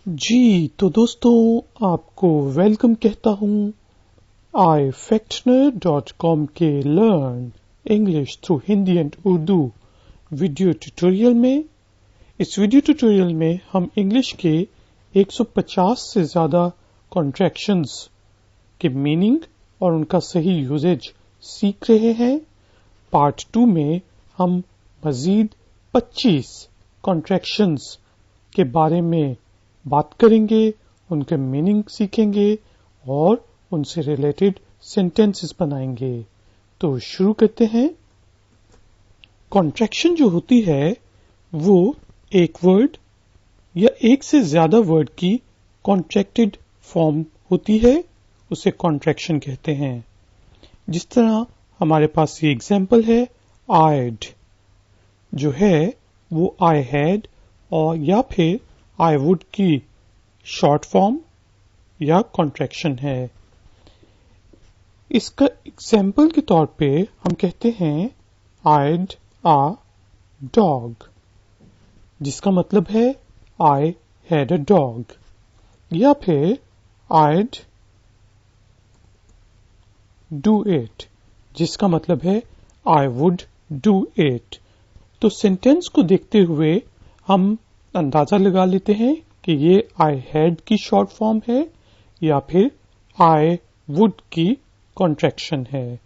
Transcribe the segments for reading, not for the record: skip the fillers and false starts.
जी तो दोस्तों आपको वेलकम कहता हूँ ifactner.com के learn English through Hindi and Urdu video tutorial में। इस वीडियो ट्यूटोरियल में हम इंग्लिश के 150 से ज्यादा कॉन्ट्रैक्शंस के मीनिंग और उनका सही यूजेज सीख रहे हैं। पार्ट 2 में हम मजीद 25 कॉन्ट्रैक्शंस के बारे में बात करेंगे, उनके मीनिंग सीखेंगे और उनसे रिलेटेड सेंटेंसेस बनाएंगे। तो शुरू करते हैं। कॉन्ट्रैक्शन जो होती है वो एक वर्ड या एक से ज्यादा वर्ड की कॉन्ट्रैक्टेड फॉर्म होती है, उसे कॉन्ट्रैक्शन कहते हैं। जिस तरह हमारे पास ये एग्जांपल है, आइड जो है वो आई हैड और या फिर आई वुड की शॉर्ट फॉर्म या कॉन्ट्रैक्शन है। इसका एग्जाम्पल के तौर पे हम कहते हैं आइड आ डॉग, जिसका मतलब है आई हैड अ डॉग, या फिर आइड डू इट, जिसका मतलब है आई वुड डू इट। तो सेंटेंस को देखते हुए हम अंदाजा लगा लेते हैं कि ये आई हैड की शॉर्ट फॉर्म है या फिर आई वुड की कॉन्ट्रैक्शन है।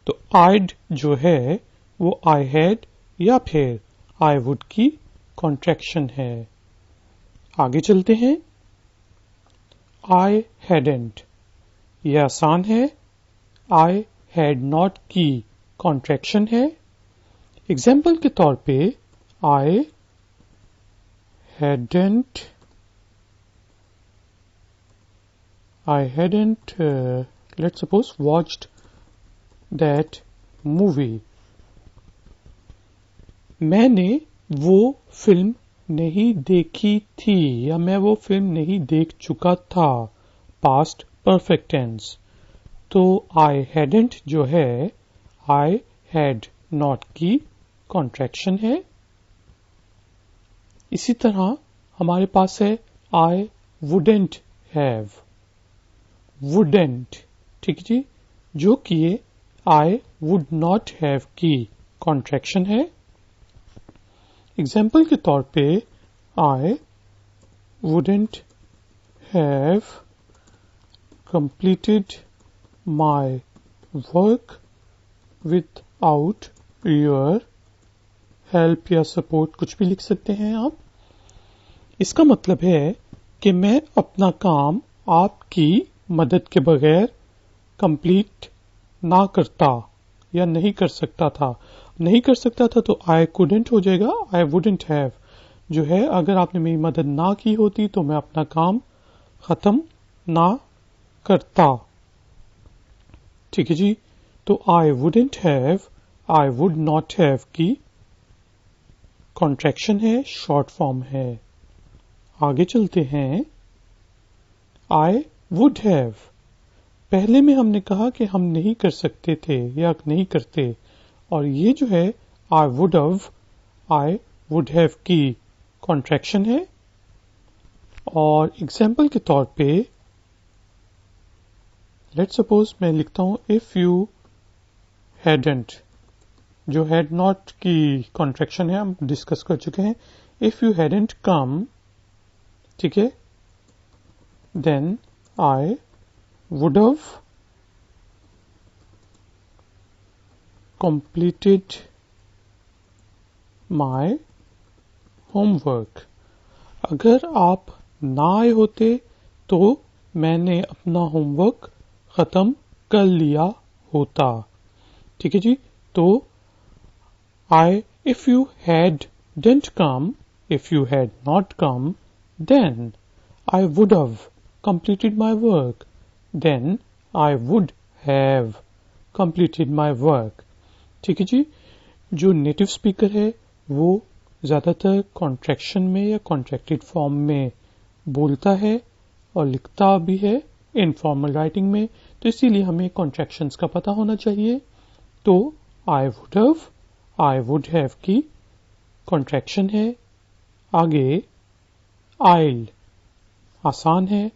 तो आइड जो है वो आई हैड या फिर आई वुड की कॉन्ट्रैक्शन है। आगे चलते हैं। आई हैडंट, यह आसान है। आई हैड नॉट की कॉन्ट्रैक्शन है। एग्जाम्पल के तौर पे आई hadn't let's suppose watched that movie। मैंने वो फिल्म नहीं देखी थी या मैं वो फिल्म नहीं देख चुका था, पास्ट परफेक्ट टेंस। तो आई hadn't जो है आई had not की कॉन्ट्रैक्शन है। इसी तरह हमारे पास है आई वुडेंट हैव, वुडेंट, ठीक जी, जो कि आई वुड नॉट हैव की कॉन्ट्रैक्शन है। एग्जाम्पल के तौर पे I wouldn't have completed my work without your help या सपोर्ट, कुछ भी लिख सकते हैं आप। इसका मतलब है कि मैं अपना काम आपकी मदद के बगैर कंप्लीट ना करता या नहीं कर सकता था। नहीं कर सकता था तो आई कुडेंट हो जाएगा, आई वुडेंट हैव जो है अगर आपने मेरी मदद ना की होती तो मैं अपना काम खत्म ना करता। ठीक है जी। तो I wouldn't have, I would not have की कॉन्ट्रैक्शन है, शॉर्ट फॉर्म है। आगे चलते हैं। आई वुड हैव, पहले में हमने कहा कि हम नहीं कर सकते थे या नहीं करते, और ये जो है आई वुड हैव की कॉन्ट्रैक्शन है। और एग्जाम्पल के तौर पे लेट्स सपोज मैं लिखता हूं इफ यू हैडंट, जो हैड नॉट की कॉन्ट्रैक्शन है, हम डिस्कस कर चुके हैं। इफ यू हैडंट कम, ठीक है, then I would have completed my homework. अगर आप ना आए होते तो मैंने अपना होमवर्क खत्म कर लिया होता। ठीक है जी। तो if you hadn't come, if you had not come, then I would have completed my work. Then I would have completed my work. ठीक है जी। जो नेटिव स्पीकर है वो ज्यादातर कॉन्ट्रैक्शन में या कॉन्ट्रैक्टेड फॉर्म में बोलता है और लिखता भी है इनफॉर्मल राइटिंग में, तो इसीलिए हमें कॉन्ट्रैक्शंस का पता होना चाहिए। तो आई वुड हैव की कॉन्ट्रैक्शन है। आगे आइल, आसान है,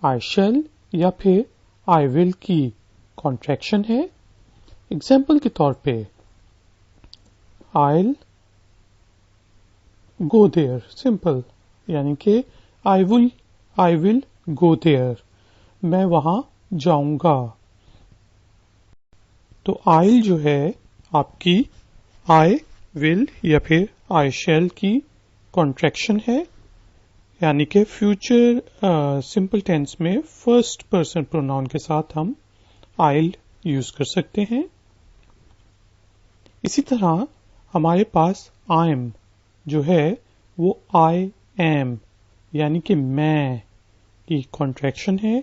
आई शैल या फिर आई विल की कॉन्ट्रैक्शन है। एग्जाम्पल के तौर पे I'll go there, सिंपल, यानी कि I will go there, मैं वहां जाऊंगा। तो I'll जो है आपकी I will या फिर I shall की कॉन्ट्रैक्शन है, यानी कि फ्यूचर सिंपल टेंस में फर्स्ट पर्सन प्रोनाउन के साथ हम I'll यूज कर सकते हैं। इसी तरह हमारे पास I am जो है वो I am यानी कि मैं की कॉन्ट्रैक्शन है।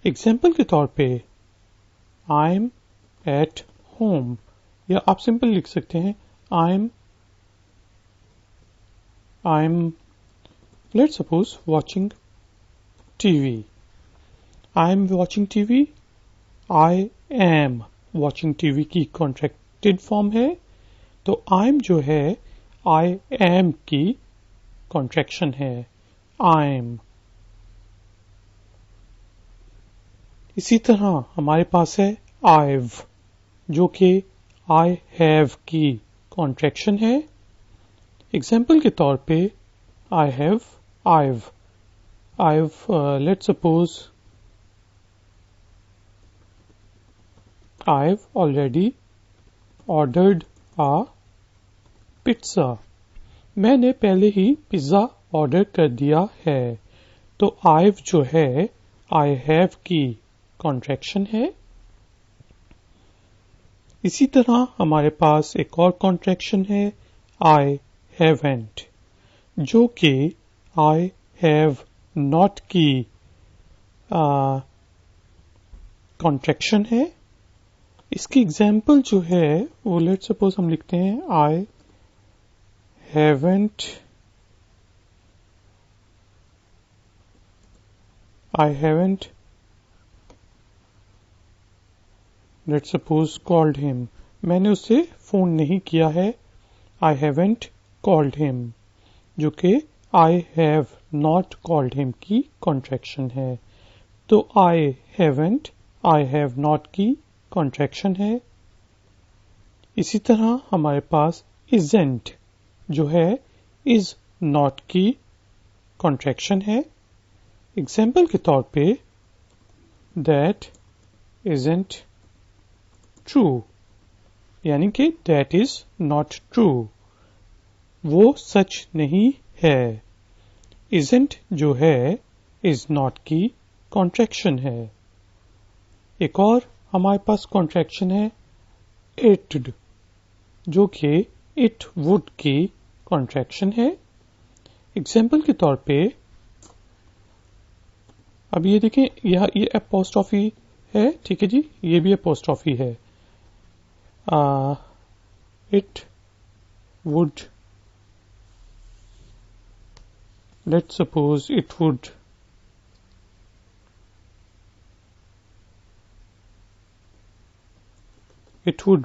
एग्जाम्पल के तौर पे I am at home, या आप सिंपल लिख सकते हैं I am let's suppose watching TV. I am watching TV, I am watching TV की कॉन्ट्रैक्टेड फॉर्म है, तो I am जो है I am की कॉन्ट्रैक्शन है, I am। इसी तरह हमारे पास है I've जो कि I have की कॉन्ट्रैक्शन है। एग्जाम्पल के तौर पे I have, I've let's suppose I've already ordered a pizza, मैंने पहले ही पिज्जा ऑर्डर कर दिया है, तो I've जो है I have की कॉन्ट्रैक्शन है। इसी तरह हमारे पास एक और कॉन्ट्रैक्शन है I haven't जो कि I have not की कॉन्ट्रैक्शन है। इसकी एग्जाम्पल जो है वो लेट्स सपोज हम लिखते हैं I haven't let's suppose called him, मैंने उसे फोन नहीं किया है, I haven't called him जो कि I have not called him की कॉन्ट्रैक्शन है, तो I haven't, I have not की कॉन्ट्रैक्शन है। इसी तरह हमारे पास isn't जो है is not की कॉन्ट्रैक्शन है। एग्जाम्पल के तौर पे that isn't true यानी कि that is not true, वो सच नहीं है। isn't जो है is not की कॉन्ट्रैक्शन है। एक और हमारे पास कॉन्ट्रैक्शन है it'd जो कि it would की कॉन्ट्रैक्शन है। एग्जाम्पल के तौर पे अब ये देखें, ये अपोस्ट्रोफी है, ठीक है जी, ये भी अपोस्ट्रोफी है। It would, let's suppose it would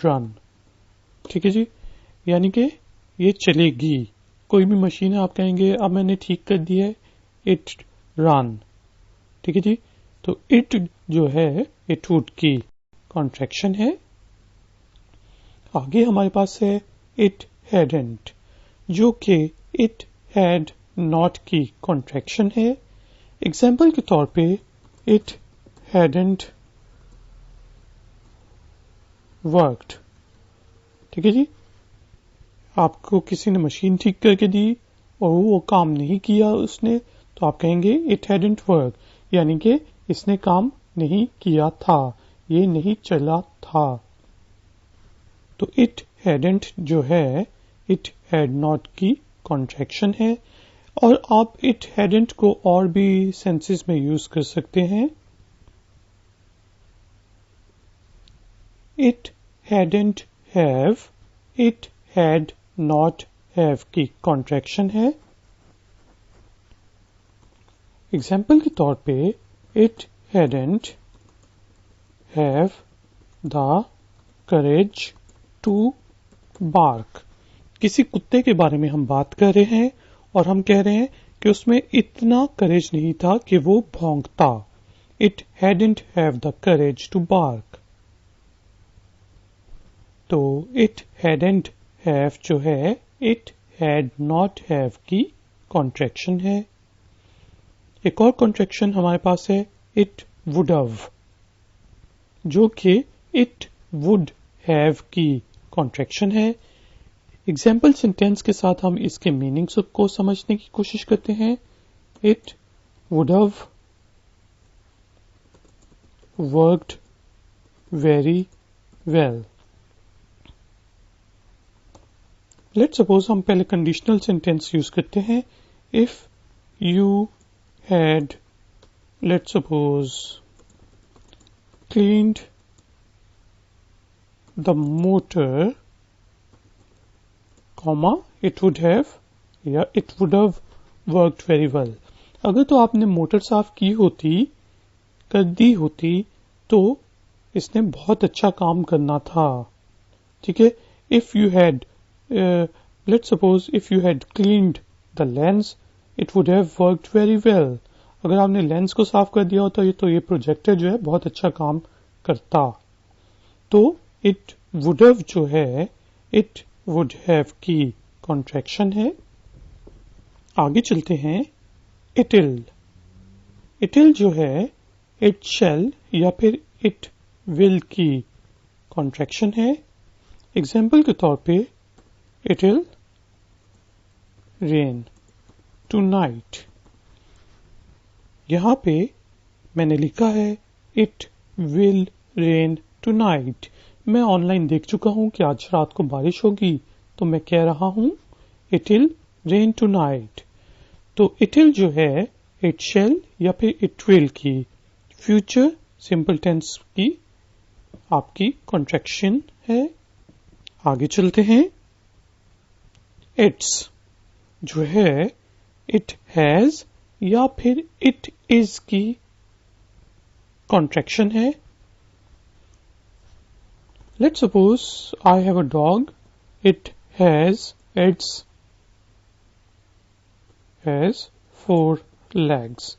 run, ठीक है जी, यानी कि ये चलेगी। कोई भी मशीन है, आप कहेंगे अब मैंने ठीक कर दी है, इट रन, ठीक है जी, तो इट जो है इट वुड की कॉन्ट्रैक्शन है। आगे हमारे पास है इट हैडंट जो कि इट हैड नॉट की कॉन्ट्रैक्शन है। एग्जाम्पल के तौर पे इट हैडंट वर्कड, ठीक है जी, आपको किसी ने मशीन ठीक करके दी और वो काम नहीं किया उसने, तो आप कहेंगे इट हैडंट वर्क, यानी कि इसने काम नहीं किया था, ये नहीं चला था। तो इट हैडंट जो है इट हैड नॉट की कॉन्ट्रैक्शन है। और आप इट हैडंट को और भी सेंसेस में यूज कर सकते हैं। It hadn't have, it had not have की कॉन्ट्रैक्शन है। एग्जाम्पल के तौर पे it hadn't have the courage to bark. किसी कुत्ते के बारे में हम बात कर रहे हैं और हम कह रहे हैं कि उसमें इतना करेज नहीं था कि वो भौंकता. It hadn't have the courage to bark. तो it hadn't have जो है it had not have की कॉन्ट्रैक्शन है. एक और कॉन्ट्रैक्शन हमारे पास है it would have, जो कि it would have की कॉन्ट्रैक्शन है. एग्जाम्पल सेंटेंस के साथ हम इसके मीनिंग्स को समझने की कोशिश करते हैं. It would have worked very well. Let's suppose हम पहले कंडीशनल सेंटेंस यूज करते हैं. If you had, let's suppose, cleaned the motor, comma, it would have, या it would have worked very well. अगर तो आपने मोटर साफ की होती, कर दी होती, तो इसने बहुत अच्छा काम करना था. ठीक है. If you had, let's suppose, if you had cleaned the lens, it would have worked very well. अगर आपने लेंस को साफ कर दिया होता तो ये प्रोजेक्टर जो है बहुत अच्छा काम करता. तो it would have जो है it would have की कॉन्ट्रैक्शन है. आगे चलते हैं. It'll. It'll जो है it shall या फिर it will की कॉन्ट्रैक्शन है. एग्जाम्पल के तौर पे it'll rain tonight. यहां पे मैंने लिखा है it will rain tonight. मैं ऑनलाइन देख चुका हूं कि आज रात को बारिश होगी, तो मैं कह रहा हूं it'll rain tonight. तो it'll जो है it shall या फिर it will की फ्यूचर सिंपल टेंस की आपकी कॉन्ट्रैक्शन है. आगे चलते हैं. It's जो है it has या फिर it is की कॉन्ट्रैक्शन है. Let's suppose I have a dog. It has 4 legs.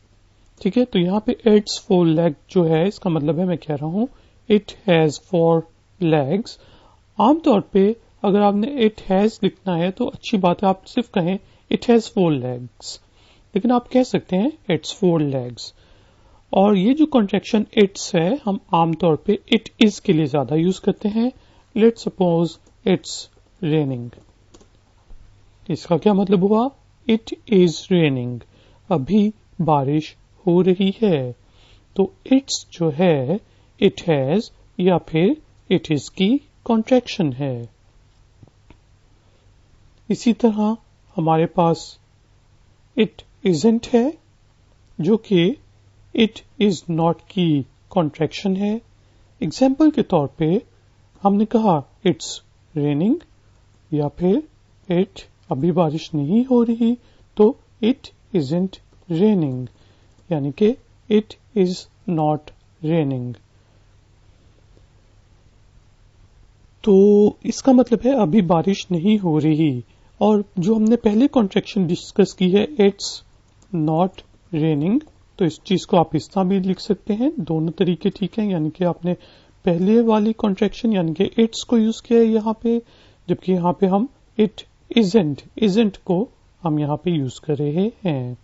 ठीक है. तो यहाँ पे its 4 leg जो है इसका मतलब है, मैं कह रहा हूं it has 4 legs. आमतौर पे अगर आपने it has लिखना है तो अच्छी बात है, आप सिर्फ कहें it has 4 legs, लेकिन आप कह सकते हैं it's 4 legs. और ये जो कॉन्ट्रैक्शन it's है हम आमतौर पे it is के लिए ज्यादा यूज करते हैं. Let's suppose it's raining. इसका क्या मतलब हुआ? It is raining. अभी बारिश हो रही है. तो it's जो है it has या फिर it is की कॉन्ट्रैक्शन है. इसी तरह हमारे पास it isn't है, जो कि it is not की कॉन्ट्रैक्शन है. एग्जाम्पल के तौर पे हमने कहा it's raining या फिर it अभी बारिश नहीं हो रही, तो it isn't raining यानी कि it is not raining. तो इसका मतलब है अभी बारिश नहीं हो रही. और जो हमने पहले कॉन्ट्रैक्शन डिस्कस की है it's not raining, तो इस चीज को आप इस तरह भी लिख सकते हैं. दोनों तरीके ठीक हैं. यानी कि आपने पहले वाली कॉन्ट्रैक्शन यानी कि it's को यूज किया है यहाँ पे, जबकि यहाँ पे हम it isn't को हम यहाँ पे यूज कर रहे हैं.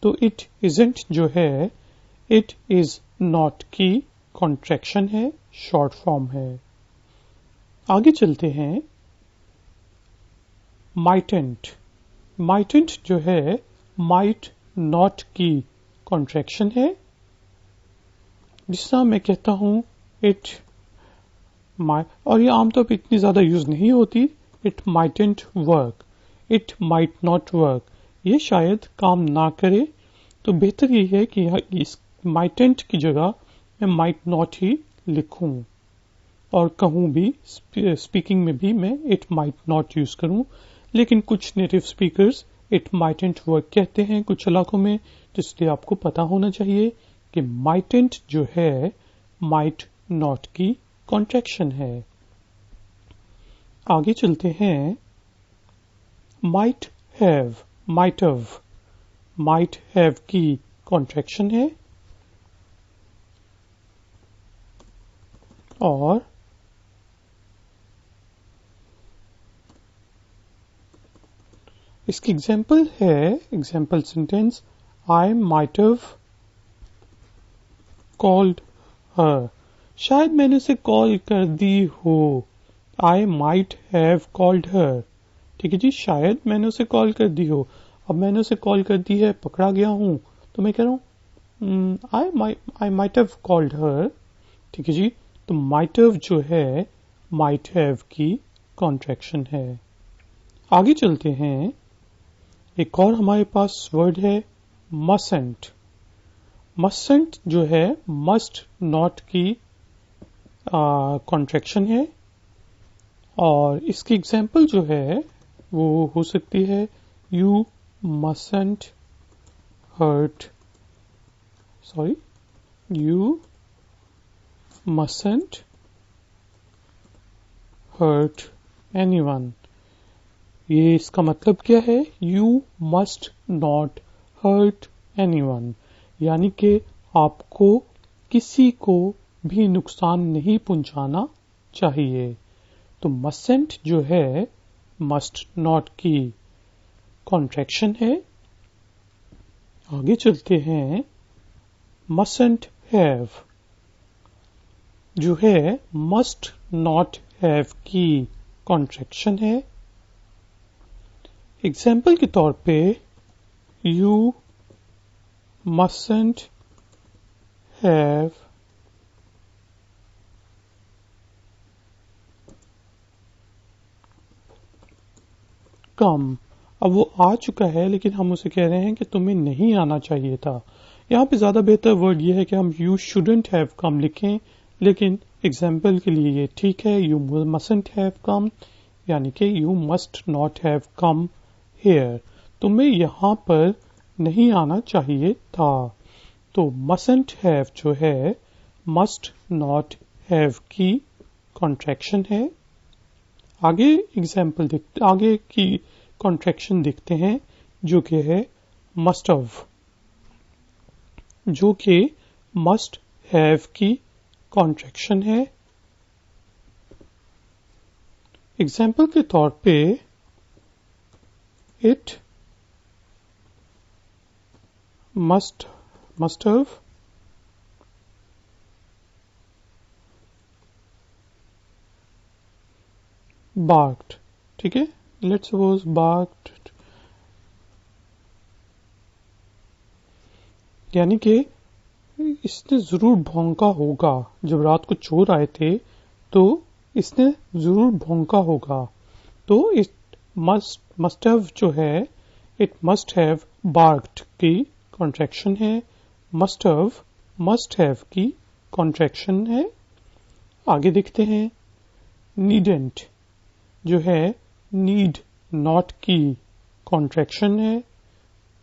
तो it isn't जो है it is not की कॉन्ट्रैक्शन है, शॉर्ट फॉर्म है. आगे चलते हैं. mightn't जो है might not की कॉन्ट्रैक्शन है. जिस तरह मैं कहता हूं it और ये आमतौर पर इतनी ज्यादा यूज नहीं होती. it mightn't work, it might not work, ये शायद काम ना करे. तो बेहतर ये है कि इस mightn't की जगह मैं might not ही लिखूं और कहूं भी, स्पीकिंग में भी मैं it might not यूज करूं. लेकिन कुछ native speakers it mightn't work कहते हैं कुछ इलाकों में, जिसलिए आपको पता होना चाहिए कि mightn't जो है might not की कॉन्ट्रैक्शन है. आगे चलते हैं. might have माइट हैव की कॉन्ट्रैक्शन है, और इसकी एग्जाम्पल है, example sentence, I might have called her. शायद मैंने उसे कॉल कर दी हो। I might have called her. ठीक है जी, शायद मैंने उसे कॉल कर दी हो। अब मैंने उसे कॉल कर दी है, पकड़ा गया हूं, तो मैं कह रहा हूं I might have called her. ठीक है जी, तो माइट हैव जो है माइट हैव की कॉन्ट्रैक्शन है। आगे चलते हैं, एक और हमारे पास वर्ड है मसेंट। मसेंट जो है मस्ट नॉट की कॉन्ट्रैक्शन है, और इसकी एग्जाम्पल जो है वो हो सकती है you mustn't hurt, sorry, you mustn't hurt anyone. ये इसका मतलब क्या है? You must not hurt anyone, यानी कि आपको किसी को भी नुकसान नहीं पहुंचाना चाहिए। तो मसेंट जो है मस्ट नॉट की कॉन्ट्रैक्शन है। आगे चलते हैं, मसेंट हैव जो है मस्ट नॉट हैव की कॉन्ट्रैक्शन है। एग्जाम्पल के तौर पे यू mustn't have come। अब वो आ चुका है, लेकिन हम उसे कह रहे हैं कि तुम्हें नहीं आना चाहिए था। यहाँ पे ज्यादा बेहतर वर्ड ये है कि हम you shouldn't have come लिखें, लेकिन एग्जाम्पल के लिए ये ठीक है, you mustn't have come, यानी कि you must not have come here। तुम्हें यहाँ पर नहीं आना चाहिए था। तो mustn't have जो है must not have की कॉन्ट्रैक्शन है। आगे एग्जाम्पल देखते, आगे की कॉन्ट्रैक्शन देखते हैं, जो कि है must have, जो कि must have की कॉन्ट्रैक्शन है। एग्जाम्पल के तौर पे it must have barked। ठीक है, लेट्स सपोज barked, यानी कि इसने जरूर भौंका होगा। जब रात को चोर आए थे तो इसने जरूर भौंका होगा। तो इट मस्ट हैव जो है इट मस्ट हैव बार्क्ड की कॉन्ट्रैक्शन है, मस्ट हैव की कॉन्ट्रैक्शन है। आगे देखते हैं, नीडेंट जो है नीड नॉट की कॉन्ट्रैक्शन है,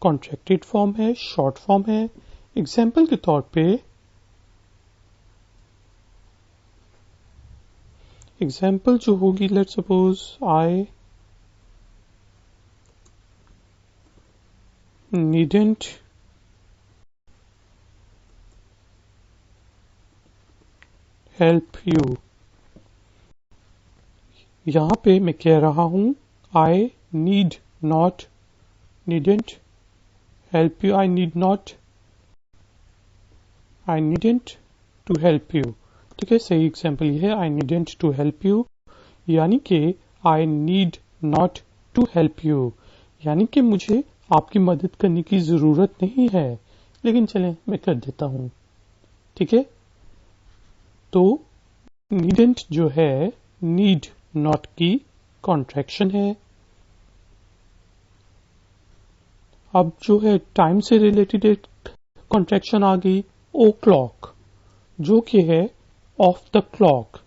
कॉन्ट्रैक्टेड फॉर्म है, शॉर्ट फॉर्म है। एग्जाम्पल के तौर पे एग्जाम्पल जो होगी, let's suppose I needn't help you. यहां पे मैं कह रहा हूं I needn't help you, I needn't to help you. ठीक है, सही एग्जाम्पल ये है, I needn't to help you, यानी कि I need not to help you, यानी कि मुझे आपकी मदद करने की जरूरत नहीं है, लेकिन चलें मैं कर देता हूं। ठीक है, तो नीडेंट जो है नीड नॉट की कॉन्ट्रैक्शन है। अब जो है टाइम से रिलेटेड एक कॉन्ट्रैक्शन आ गई, ओ क्लॉक, जो कि है ऑफ द क्लॉक,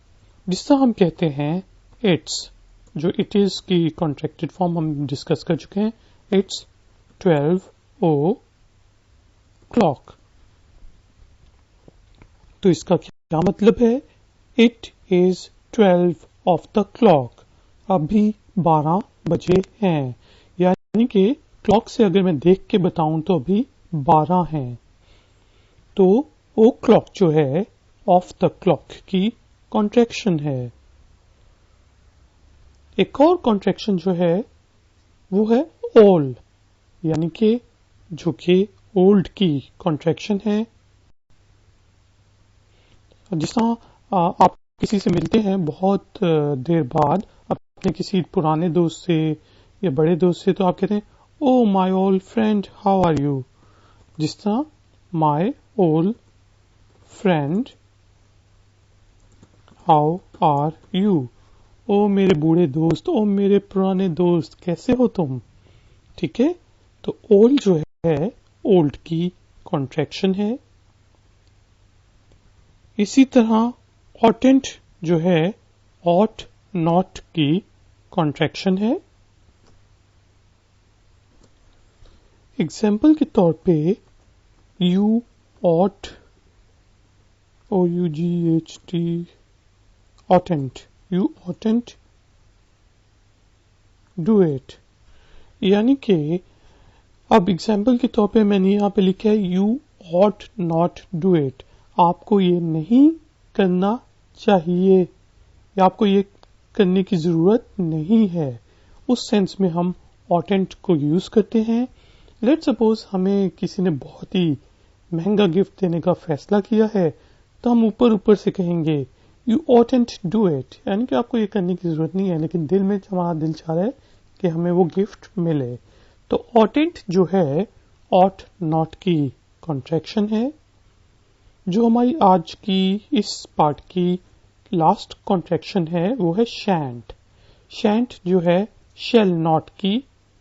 जिससे हम कहते हैं इट्स, जो इट इज की कॉन्ट्रैक्टेड फॉर्म हम डिस्कस कर चुके हैं, इट्स 12 ओ क्लॉक। तो इसका क्या मतलब है? It is 12 of the clock, अभी 12 बजे हैं, यानी कि क्लॉक से अगर मैं देख के बताऊं तो अभी 12 हैं, तो ओ क्लॉक जो है ऑफ द क्लॉक की कॉन्ट्रैक्शन है। एक और कॉन्ट्रैक्शन जो है वो है ओल, यानी कि जो कि ओल्ड की कॉन्ट्रैक्शन है। जिस तरह आप किसी से मिलते हैं बहुत देर बाद, अपने किसी पुराने दोस्त से या बड़े दोस्त से, तो आप कहते हैं oh my old friend how are you. जिस तरह my old friend how are you, oh मेरे बूढ़े दोस्त, ओ मेरे पुराने दोस्त कैसे हो तुम। ठीक है, तो ओल्ड जो है ओल्ड की कॉन्ट्रैक्शन है। इसी तरह ऑटेंट जो है ऑट नॉट की कॉन्ट्रैक्शन है। एग्जाम्पल के तौर पे you ought, O U G H T, oughtn't, you oughtn't do it. यानी कि अब एग्जाम्पल के तौर पे मैंने यहाँ पे लिखा है you ought not do it, आपको ये नहीं करना चाहिए या आपको ये करने की जरूरत नहीं है। उस सेंस में हम ऑटेंट को यूज करते हैं। लेट सपोज हमें किसी ने बहुत ही महंगा गिफ्ट देने का फैसला किया है, तो हम ऊपर ऊपर से कहेंगे यू ऑटेंट डू इट, यानी कि आपको ये करने की जरूरत नहीं है, लेकिन दिल में हमारा दिल चाह रहा है कि हमें वो गिफ्ट मिले। तो ऑटेंट जो है ऑट नॉट की कॉन्ट्रैक्शन है। जो हमारी आज की इस पार्ट की लास्ट कॉन्ट्रैक्शन है वो है शैंट। शैंट जो है शेल नॉट की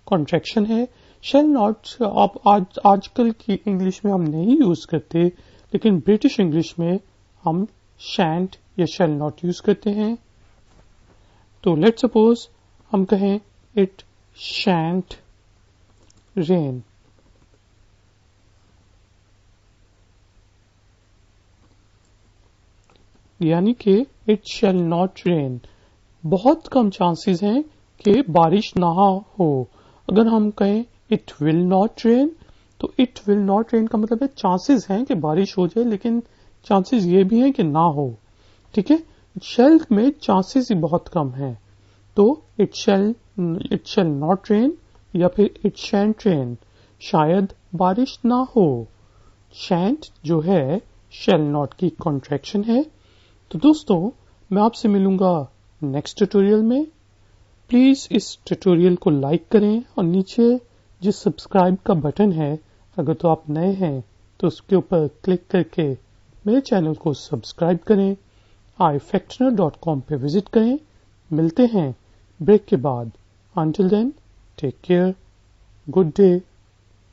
कॉन्ट्रैक्शन है। शेल नॉट अब आजकल की इंग्लिश में हम नहीं यूज करते, लेकिन ब्रिटिश इंग्लिश में हम शैंट या शेल नॉट यूज करते हैं। तो लेट सपोज हम कहें इट शैंट रेन, यानी कि इट शैल नॉट रेन, बहुत कम चांसेस हैं कि बारिश ना हो। अगर हम कहें इट विल नॉट रेन, तो इट विल नॉट रेन का मतलब है चांसेस हैं कि बारिश हो जाए, लेकिन चांसेस ये भी हैं कि ना हो। ठीक है, शेल में चांसेस ही बहुत कम हैं। तो इट शेल नॉट रेन या फिर इट शैंट रेन, शायद बारिश ना हो। शैंट जो है शेल नॉट की कॉन्ट्रैक्शन है। तो दोस्तों, मैं आपसे मिलूंगा नेक्स्ट ट्यूटोरियल में। प्लीज इस ट्यूटोरियल को लाइक करें और नीचे जिस सब्सक्राइब का बटन है, अगर तो आप नए हैं तो उसके ऊपर क्लिक करके मेरे चैनल को सब्सक्राइब करें। ifactoner.com पे विजिट करें। मिलते हैं ब्रेक के बाद। Until then, take care. Good day.